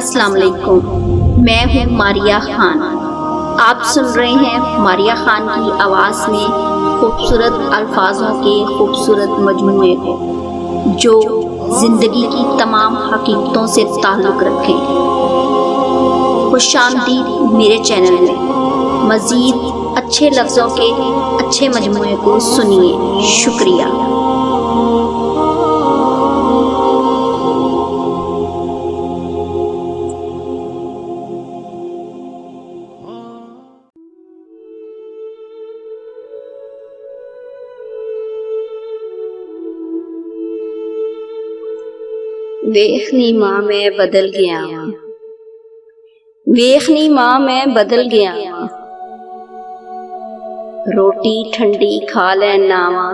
अस्सलाम वालेकुम। मैं हूँ मारिया खान। आप सुन रहे हैं मारिया खान की आवाज़ में खूबसूरत अल्फाजों के खूबसूरत मजमूए को जो ज़िंदगी की तमाम हकीकतों से ताल्लुक़ रखें। खुशामदीद मेरे चैनल में। मज़ीद अच्छे लफ्ज़ों के अच्छे मजमूए को सुनिए। शुक्रिया। वेखनी मां मैं बदल गया वां, वेखनी मां मैं बदल गया वां, रोटी ठंडी खा लैना वां,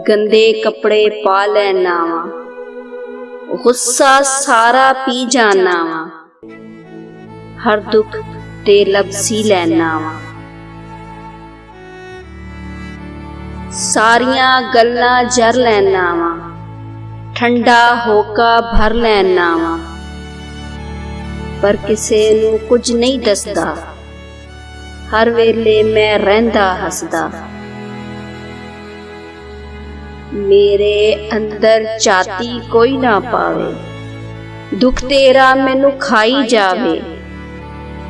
गंदे कपड़े पा लैना वां, गुस्सा सारा पी जाना वां, हर दुख ते लबसी लैना वां, सारियां गल्लां जर लैना वां, ठंडा होका भर लैना वां, पर किसे नू कुछ नहीं दसदा, हर वेले मैं रहिंदा हसदा, मेरे अंदर चाती कोई ना पावे, दुख तेरा मैनू खाई जावे,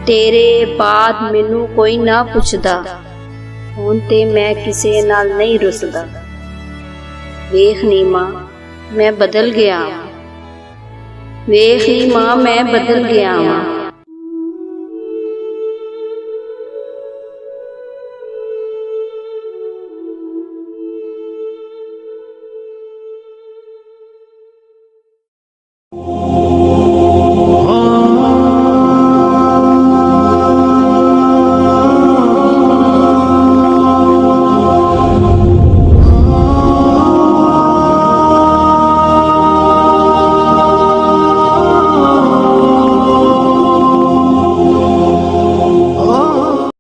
तेरे बाद मैनू कोई ना पुछदा, हुण ते मैं किसे नाल नहीं रुसदा। वेखनी मां मैं बदल गया, वेखनी मां मैं बदल गया वां।